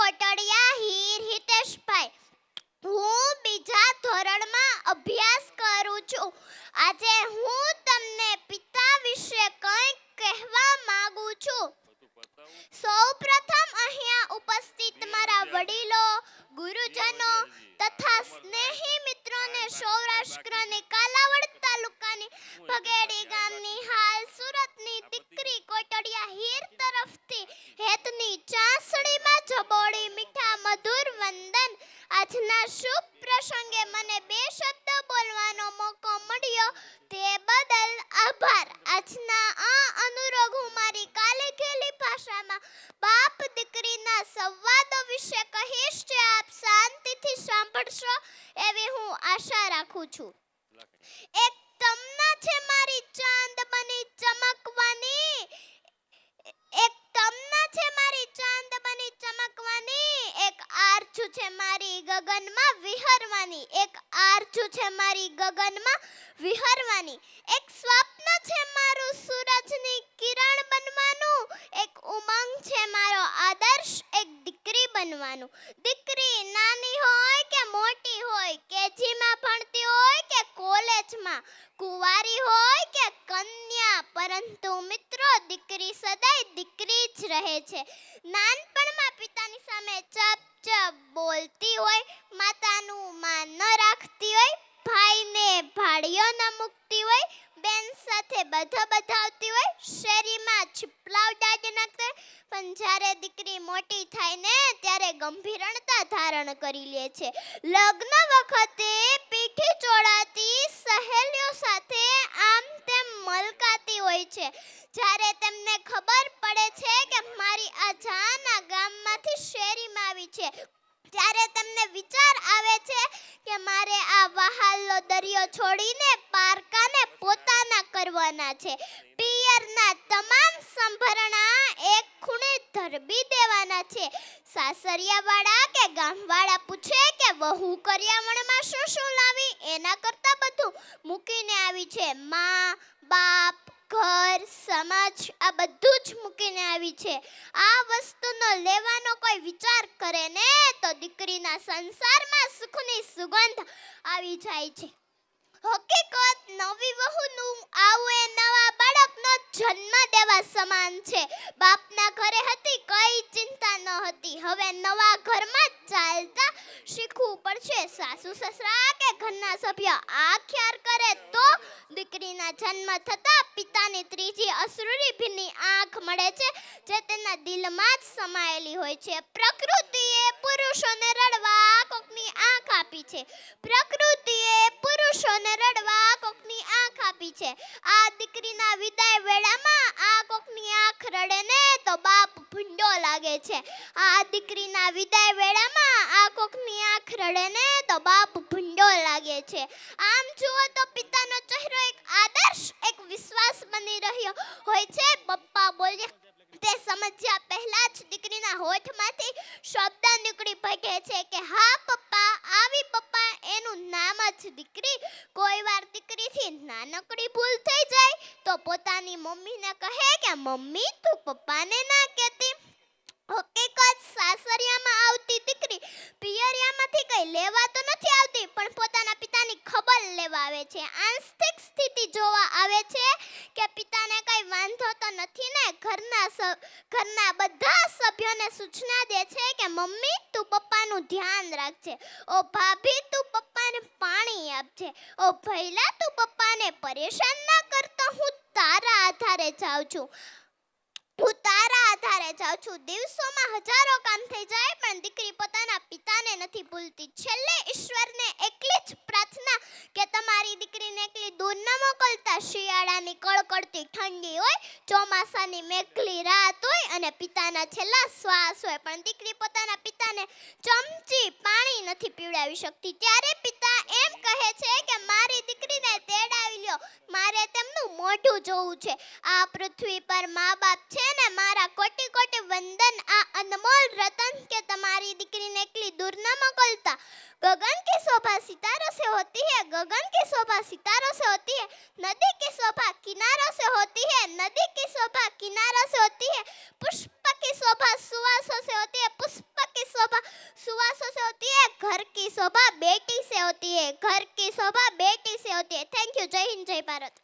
કોટડિયા હીર હિતેશભાઈ. હું બીજા ધોરણમાં અભ્યાસ કરું છું. આજે હું તમને પિતા વિશે કંઈક કહેવા માંગુ છું. સૌપ્રથમ અહીંયા ઉપસ્થિત મારા વડીલો, ગુરુજનો તથા સ્નેહી મિત્રોને સૌરાષ્ટ્રની કાલાવડ તાલુકાની ભગેડી ગામની હાલ સુરતની દીકરી કોટડિયા હીર તરફથી હેતની ચાસણીમાં જબોડી મીઠા મધુર વંદન. આજના શુભ પ્રસંગે મને બે શબ્દ બોલવાનો મોકો મળ્યો તે બદલ આભાર. આજના આ અનુરોધ હું મારી કાલેકેલી ભાષામાં બાપ દીકરીના સંવાદો વિશે કહીશ જે આપ શાંતિથી સાંભળશો એવી હું આશા રાખું છું. એક તમના છે મારી ચાંદ બની ચમકવાની, એક તમના છે મારી ચાંદ બની ચમકવાની, એક આરજુ છે મારી ગગનમાં વિહરવાની, એક આરજુ છે મારી ગગનમાં વિહરવાની, એક સ્વપ્ન છે મારું સૂરજની કિરણ બનવાનું, એક ઉમંગ છે મારો આદર્શ એક દીકરી બનવાનું. દીકરી નાની હોય કે મોટી હોય, કેજીમાં ભણતી હોય કે કોલેજમાં, કુંવારી હોય કે કન્યા, પરંતુ મિત્રો દીકરી સદાય દીકરી જ રહે છે. નાનપણમાં પિતાની સામે ચપ ચપ બોલતી હોય, માતાનું માન ન રાખતી હોય, ભાઈને ભાળીઓ ન મૂકતી હોય, બેન સાથે બધાવતી હોય, શેરીમાં છીપલાવડાટ નાખતી હોય, પણ જ્યારે દીકરી મોટી થાય ને ત્યારે ગંભીરતા ધારણ કરી લે છે. લગ્ન વખતે પીઠી ચોળાતી સહેલીઓ સાથે આમ તેમ મલકાતી હોય છે. જ્યારે તેમને ખબર પડે છે કે મારી આ જાન આ ગામમાંથી શેરીમાં આવી છે, ત્યારે તેમને વિચાર આવે છે કે મારે આ વહાલનો દરિયો છોડીને પારકાને પોતાના કરવાના છે. પિયરના તમામ સંભરણા એક ખૂણે ધરબી દેવાના છે. સાસરિયાવાળા કે ગામવાળા પૂછે કે વહુ કરિયાવણમાં શું શું લાવી, એના કરતાં બધું મૂકીને આવી છે. માં, બાપ, ઘર, સમાજ આ બધું જ મૂકીને આવી છે. આ વસ્તુનો લેવાનો કોઈ વિચાર કરે ને તો દીકરીના સંસારમાં સુખની સુગંધ આવી જાય છે. હકીકત નવી વહુનું આવું એ નવા બાળકનો જન્મ દેવા સમાન છે. બાપના ઘરે હતી કઈ ચિંતા ન હતી, હવે નવા ઘરમાં ચાલતા શીખવું પડશે. સાસુ સસરા કે ઘરના સભ્ય આ ખ્યાલ કરે તો દીકરીના જન્મ થતા પિતાની ત્રીજી અસુરી ભીની આંખ મળે છે જે તેના દિલમાં જ સમાયેલી હોય છે. પ્રકૃતિએ પુરુષોને રડવા કોકની આંખ આપી છે, પ્રકૃતિએ પુરુષોને રડવા કોકની આંખ આપી છે. આ દીકરીના વિદાય વેળામાં આ કોકની આંખ રડે ને તો બાપ ભૂંડો લાગે છે. આ દીકરીના વિદાય વેળામાં આ કોકની આંખ રડે ને તો બાપ ભૂંડો લાગે છે. આમ જુઓ તો પિતાનો ચહેરો એક આદર્શ એક વિશ્વાસ બની રહ્યો હોય છે. પપ્પા બોલ્યા તે સમજ્યા પહેલા જ દીકરીના હોઠમાંથી શબ્દ નીકળી પડે છે કે હા પપ્પા, આવી પપ્પા એનું નામ જ દીકરી. કોઈ વાર દીકરીથી નાનકડી ભૂલ થઈ જાય તો પોતાની મમ્મીને કહે કે મમ્મી તું પપ્પાને ના કહેતી. હકીકત સાસરિયામાં આવતી દીકરી પિયરિયામાંથી કઈ લેવા તો નથી આવતી, પણ પોતાના પિતાની ખબર લેવા આવે છે. આંશિક સ્થિતિ જોવા આવે છે કે પિતાને કઈ વાંધો તો નથી ને. ઘરના બધા સભ્યોને સૂચના દે છે કે મમ્મી તું પપ્પાનું ધ્યાન રાખજે, ઓ ભાભી તું પપ્પાને પાણી આપજે, ઓ ભૈલા તું પપ્પાને પરેશાન ના કરતો, હું તારા આધારે જાઉં છું, હું તારા આધારે જાઉં છું. દિવસોમાં હજારો કામ થઈ જાય પણ દીકરી પોતાના પિતાને નથી ભૂલતી. છેલ્લે ઈશ્વરને એકલી જ પ્રાર્થના કે તમારી દીકરીને એકલી દૂર ન મોકલતા. શિયાળાની કડકડતી ઠંડી હોય, ચોમાસાની મેઘલી રાત હોય અને પિતાના છેલ્લા શ્વાસ હોય, પણ દીકરી પોતાના પિતાને ચમચી પાણી નથી પીવડાવી શકતી. ત્યારે પિતા એમ કહે છે કે મારી દીકરીને તેડાવી લ્યો, મારે તેમનું મોઢું જોવું છે. આ પૃથ્વી પર મા બાપ છે ને મારા કોટી કોટી વંદન. આ અનમોલ રતન કે તમારી દીકરીને એકલી દૂર ન મોકલતા. गगन की शोभा सितारों से होती है, गगन की शोभा सितारों से होती है, नदी की शोभा किनारों से होती है, नदी की शोभा किनारों से होती है, पुष्प की शोभा सुवासों से होती है, पुष्प की की शोभा बेटी से होती है, घर की शोभा बेटी से होती है। Thank you. जय हिंद, जय भारत।